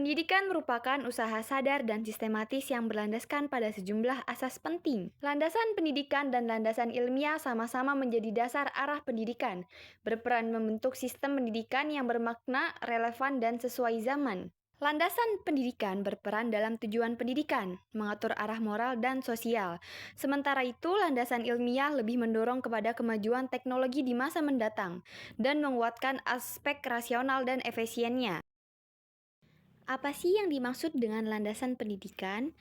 Pendidikan merupakan usaha sadar dan sistematis yang berlandaskan pada sejumlah asas penting. Landasan pendidikan dan landasan ilmiah sama-sama menjadi dasar arah pendidikan, berperan membentuk sistem pendidikan yang bermakna, relevan, dan sesuai zaman. Landasan pendidikan berperan dalam tujuan pendidikan, mengatur arah moral dan sosial. Sementara itu, landasan ilmiah lebih mendorong kepada kemajuan teknologi di masa mendatang dan menguatkan aspek rasional dan efisiennya. Apa sih yang dimaksud dengan landasan pendidikan?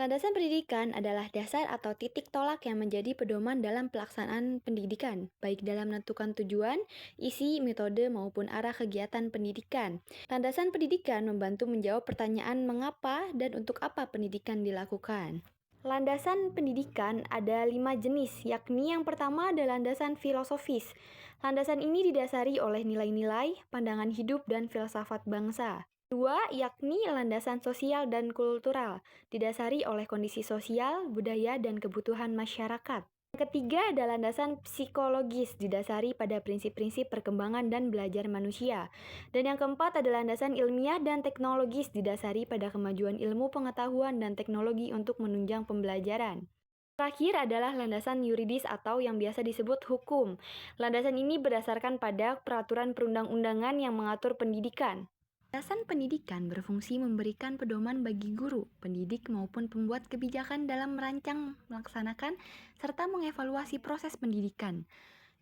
Landasan pendidikan adalah dasar atau titik tolak yang menjadi pedoman dalam pelaksanaan pendidikan, baik dalam menentukan tujuan, isi, metode, maupun arah kegiatan pendidikan. Landasan pendidikan membantu menjawab pertanyaan mengapa dan untuk apa pendidikan dilakukan. Landasan pendidikan ada 5 jenis, yakni yang pertama adalah landasan filosofis. Landasan ini didasari oleh nilai-nilai, pandangan hidup, dan filsafat bangsa. Dua, yakni landasan sosial dan kultural, didasari oleh kondisi sosial, budaya, dan kebutuhan masyarakat. Yang ketiga adalah landasan psikologis, didasari pada prinsip-prinsip perkembangan dan belajar manusia. Dan yang keempat adalah landasan ilmiah dan teknologis, didasari pada kemajuan ilmu pengetahuan dan teknologi untuk menunjang pembelajaran. Terakhir adalah landasan yuridis atau yang biasa disebut hukum. Landasan ini berdasarkan pada peraturan perundang-undangan yang mengatur pendidikan. Landasan pendidikan berfungsi memberikan pedoman bagi guru, pendidik maupun pembuat kebijakan dalam merancang, melaksanakan, serta mengevaluasi proses pendidikan.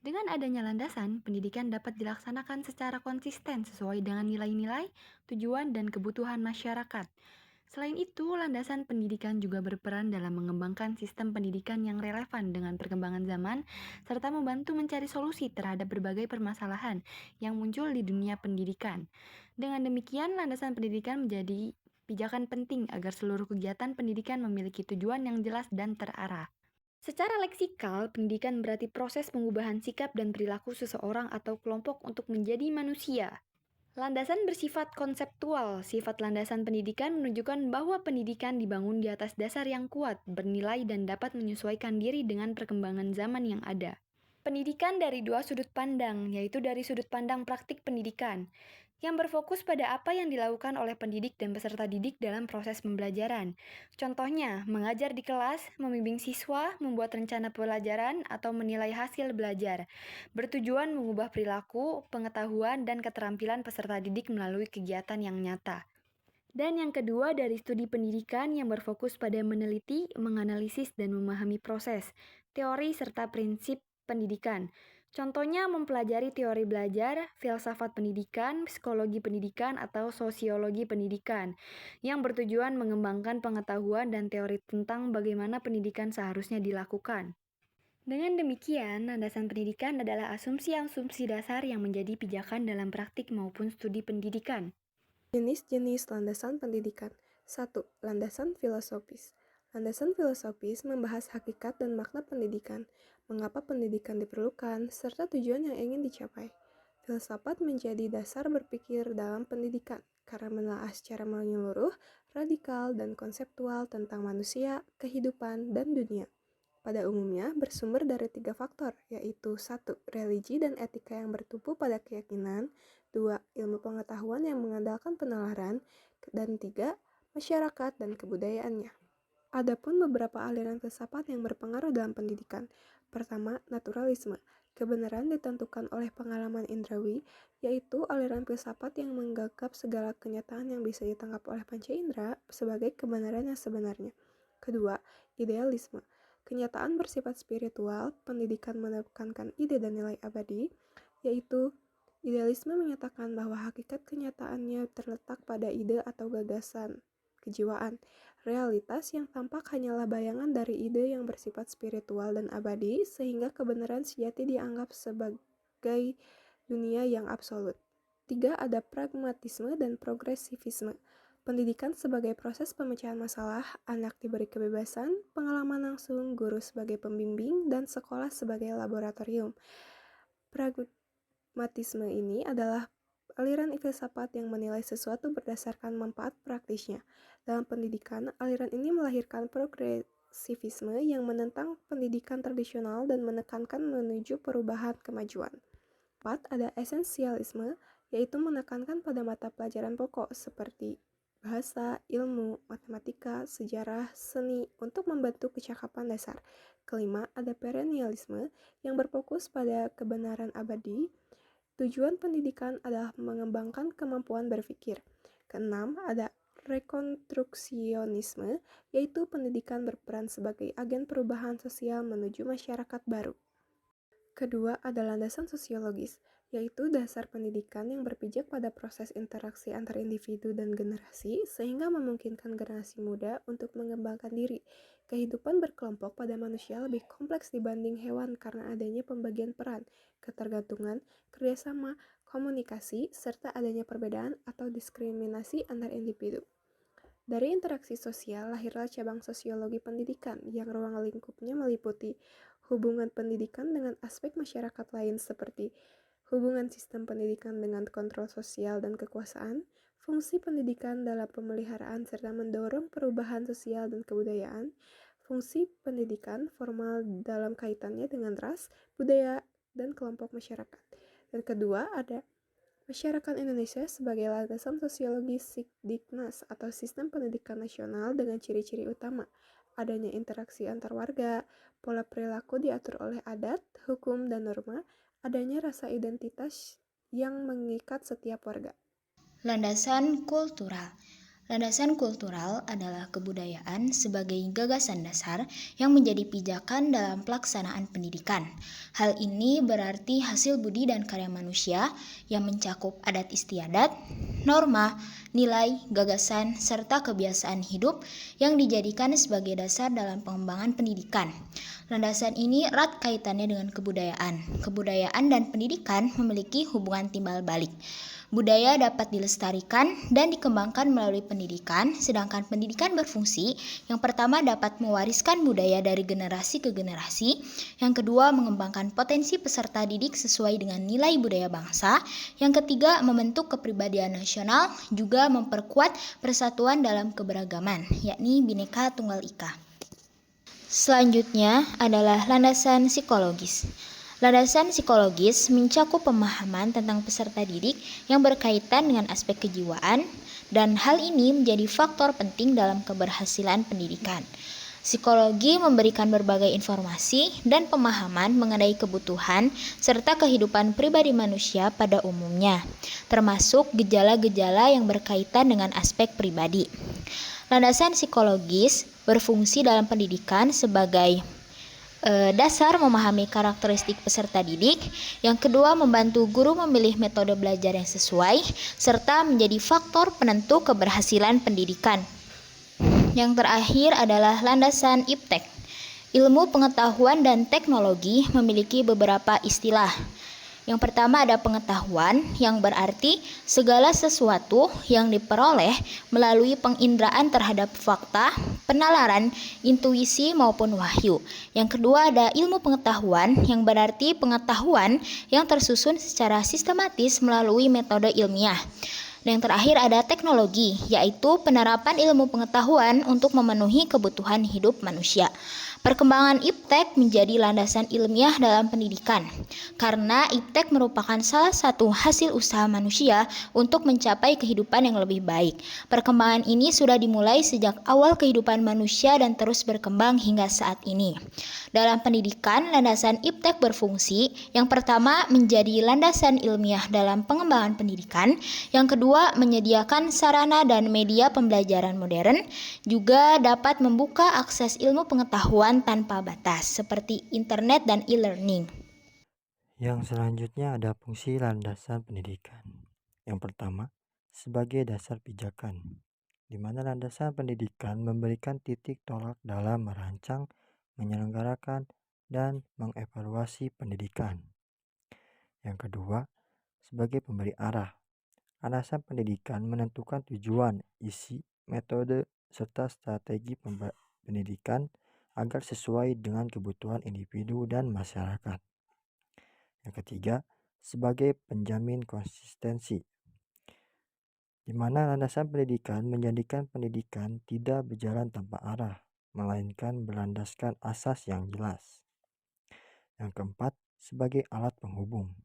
Dengan adanya landasan, pendidikan dapat dilaksanakan secara konsisten sesuai dengan nilai-nilai, tujuan, dan kebutuhan masyarakat. Selain itu, landasan pendidikan juga berperan dalam mengembangkan sistem pendidikan yang relevan dengan perkembangan zaman, serta membantu mencari solusi terhadap berbagai permasalahan yang muncul di dunia pendidikan. Dengan demikian, landasan pendidikan menjadi pijakan penting agar seluruh kegiatan pendidikan memiliki tujuan yang jelas dan terarah. Secara leksikal, pendidikan berarti proses pengubahan sikap dan perilaku seseorang atau kelompok untuk menjadi manusia. Landasan bersifat konseptual. Sifat landasan pendidikan menunjukkan bahwa pendidikan dibangun di atas dasar yang kuat, bernilai, dan dapat menyesuaikan diri dengan perkembangan zaman yang ada. Pendidikan dari dua sudut pandang, yaitu dari sudut pandang praktik pendidikan, yang berfokus pada apa yang dilakukan oleh pendidik dan peserta didik dalam proses pembelajaran. Contohnya, mengajar di kelas, membimbing siswa, membuat rencana pelajaran, atau menilai hasil belajar. Bertujuan mengubah perilaku, pengetahuan, dan keterampilan peserta didik melalui kegiatan yang nyata. Dan yang kedua dari studi pendidikan yang berfokus pada meneliti, menganalisis, dan memahami proses, teori, serta prinsip pendidikan. Contohnya mempelajari teori belajar, filsafat pendidikan, psikologi pendidikan, atau sosiologi pendidikan, yang bertujuan mengembangkan pengetahuan dan teori tentang bagaimana pendidikan seharusnya dilakukan. Dengan demikian, landasan pendidikan adalah asumsi-asumsi dasar yang menjadi pijakan dalam praktik maupun studi pendidikan. Jenis-jenis landasan pendidikan. 1. Landasan filosofis. Landasan filosofis membahas hakikat dan makna pendidikan, mengapa pendidikan diperlukan, serta tujuan yang ingin dicapai. Filsafat menjadi dasar berpikir dalam pendidikan, karena menelaah secara menyeluruh, radikal, dan konseptual tentang manusia, kehidupan, dan dunia. Pada umumnya bersumber dari 3 faktor, yaitu 1. Religi dan etika yang bertumpu pada keyakinan, 2. Ilmu pengetahuan yang mengandalkan penalaran, dan 3. Masyarakat dan kebudayaannya. Adapun beberapa aliran filsafat yang berpengaruh dalam pendidikan. Pertama, naturalisme. Kebenaran ditentukan oleh pengalaman indrawi, yaitu aliran filsafat yang menganggap segala kenyataan yang bisa ditangkap oleh panca indera sebagai kebenaran yang sebenarnya. Kedua, idealisme. Kenyataan bersifat spiritual, pendidikan menekankan ide dan nilai abadi, yaitu idealisme menyatakan bahwa hakikat kenyataannya terletak pada ide atau gagasan kejiwaan. Realitas yang tampak hanyalah bayangan dari ide yang bersifat spiritual dan abadi, sehingga kebenaran sejati dianggap sebagai dunia yang absolut. 3. Ada pragmatisme dan progresivisme. Pendidikan sebagai proses pemecahan masalah, anak diberi kebebasan, pengalaman langsung, guru sebagai pembimbing, dan sekolah sebagai laboratorium. Pragmatisme ini adalah aliran filsafat yang menilai sesuatu berdasarkan manfaat praktisnya. Dalam pendidikan, aliran ini melahirkan progresivisme yang menentang pendidikan tradisional dan menekankan menuju perubahan kemajuan. 4. Ada esensialisme, yaitu menekankan pada mata pelajaran pokok seperti bahasa, ilmu, matematika, sejarah, seni untuk membentuk kecakapan dasar. Kelima, ada perennialisme yang berfokus pada kebenaran abadi. Tujuan pendidikan adalah mengembangkan kemampuan berpikir. Keenam, ada rekonstruksionisme, yaitu pendidikan berperan sebagai agen perubahan sosial menuju masyarakat baru. Kedua ada landasan sosiologis, yaitu dasar pendidikan yang berpijak pada proses interaksi antar individu dan generasi sehingga memungkinkan generasi muda untuk mengembangkan diri. Kehidupan berkelompok pada manusia lebih kompleks dibanding hewan karena adanya pembagian peran, ketergantungan, kerjasama, komunikasi, serta adanya perbedaan atau diskriminasi antar individu. Dari interaksi sosial lahirlah cabang sosiologi pendidikan yang ruang lingkupnya meliputi hubungan pendidikan dengan aspek masyarakat lain seperti hubungan sistem pendidikan dengan kontrol sosial dan kekuasaan, fungsi pendidikan dalam pemeliharaan serta mendorong perubahan sosial dan kebudayaan, fungsi pendidikan formal dalam kaitannya dengan ras, budaya, dan kelompok masyarakat. Dan kedua ada masyarakat Indonesia sebagai landasan sosiologi Sikdiknas atau Sistem Pendidikan Nasional dengan ciri-ciri utama, adanya interaksi antar warga, pola perilaku diatur oleh adat, hukum, dan norma, adanya rasa identitas yang mengikat setiap warga. Landasan kultural. Landasan kultural adalah kebudayaan sebagai gagasan dasar yang menjadi pijakan dalam pelaksanaan pendidikan. Hal ini berarti hasil budi dan karya manusia yang mencakup adat istiadat, norma, nilai, gagasan, serta kebiasaan hidup yang dijadikan sebagai dasar dalam pengembangan pendidikan. Landasan ini erat kaitannya dengan kebudayaan. Kebudayaan dan pendidikan memiliki hubungan timbal balik. Budaya dapat dilestarikan dan dikembangkan melalui pendidikan, sedangkan pendidikan berfungsi yang pertama dapat mewariskan budaya dari generasi ke generasi, yang kedua mengembangkan potensi peserta didik sesuai dengan nilai budaya bangsa, yang ketiga membentuk kepribadian nasional, juga memperkuat persatuan dalam keberagaman, yakni Bhinneka Tunggal Ika. Selanjutnya adalah landasan psikologis. Landasan psikologis mencakup pemahaman tentang peserta didik yang berkaitan dengan aspek kejiwaan, dan hal ini menjadi faktor penting dalam keberhasilan pendidikan. Psikologi memberikan berbagai informasi dan pemahaman mengenai kebutuhan serta kehidupan pribadi manusia pada umumnya, termasuk gejala-gejala yang berkaitan dengan aspek pribadi. Landasan psikologis berfungsi dalam pendidikan sebagai dasar memahami karakteristik peserta didik. Yang kedua, membantu guru memilih metode belajar yang sesuai, serta menjadi faktor penentu keberhasilan pendidikan. Yang terakhir adalah landasan iptek. Ilmu pengetahuan dan teknologi memiliki beberapa istilah. Yang pertama ada pengetahuan, yang berarti segala sesuatu yang diperoleh melalui penginderaan terhadap fakta, penalaran, intuisi maupun wahyu. Yang kedua ada ilmu pengetahuan, yang berarti pengetahuan yang tersusun secara sistematis melalui metode ilmiah. Dan yang terakhir ada teknologi, yaitu penerapan ilmu pengetahuan untuk memenuhi kebutuhan hidup manusia. Perkembangan iptek menjadi landasan ilmiah dalam pendidikan, karena iptek merupakan salah satu hasil usaha manusia untuk mencapai kehidupan yang lebih baik. Perkembangan ini sudah dimulai sejak awal kehidupan manusia dan terus berkembang hingga saat ini. Dalam pendidikan, landasan iptek berfungsi, yang pertama menjadi landasan ilmiah dalam pengembangan pendidikan, yang kedua menyediakan sarana dan media pembelajaran modern, juga dapat membuka akses ilmu pengetahuan tanpa batas seperti internet dan e-learning. Yang selanjutnya ada fungsi landasan pendidikan. Yang pertama, sebagai dasar pijakan, di mana landasan pendidikan memberikan titik tolak dalam merancang, menyelenggarakan, dan mengevaluasi pendidikan. Yang kedua, sebagai pemberi arah, landasan pendidikan menentukan tujuan, isi, metode, serta strategi pendidikan agar sesuai dengan kebutuhan individu dan masyarakat. Yang ketiga, sebagai penjamin konsistensi, di mana landasan pendidikan menjadikan pendidikan tidak berjalan tanpa arah, melainkan berlandaskan asas yang jelas. Yang keempat, sebagai alat penghubung,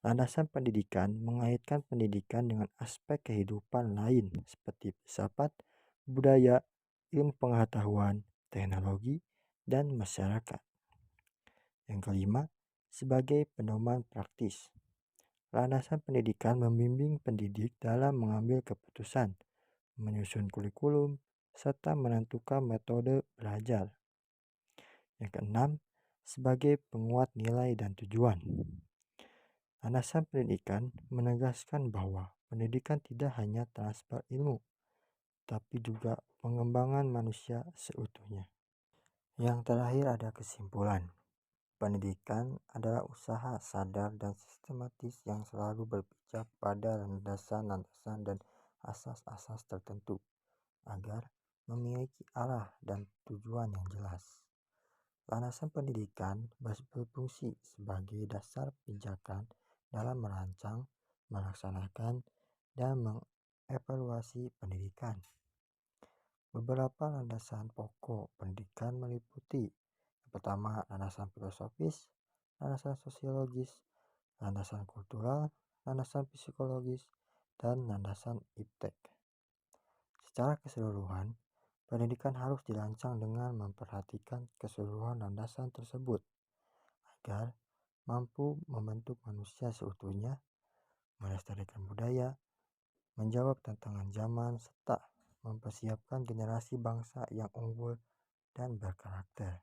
Landasan pendidikan mengaitkan pendidikan dengan aspek kehidupan lain seperti filsafat, budaya, ilmu pengetahuan, teknologi, dan masyarakat. Yang kelima, sebagai pedoman praktis. Landasan pendidikan membimbing pendidik dalam mengambil keputusan, menyusun kurikulum, serta menentukan metode belajar. Yang keenam, sebagai penguat nilai dan tujuan. Landasan pendidikan menegaskan bahwa pendidikan tidak hanya transfer ilmu, tapi juga pengembangan manusia seutuhnya. Yang terakhir ada kesimpulan. Pendidikan adalah usaha sadar dan sistematis yang selalu berpijak pada landasan-landasan dan asas-asas tertentu agar memiliki arah dan tujuan yang jelas. Landasan pendidikan berfungsi sebagai dasar pijakan dalam merancang, melaksanakan, dan mengevaluasi pendidikan. Beberapa landasan pokok pendidikan meliputi: yang pertama, landasan filosofis, landasan sosiologis, landasan kultural, landasan psikologis, dan landasan iptek. Secara keseluruhan, pendidikan harus dirancang dengan memperhatikan keseluruhan landasan tersebut agar mampu membentuk manusia seutuhnya, melestarikan budaya, menjawab tantangan zaman, serta mempersiapkan generasi bangsa yang unggul dan berkarakter.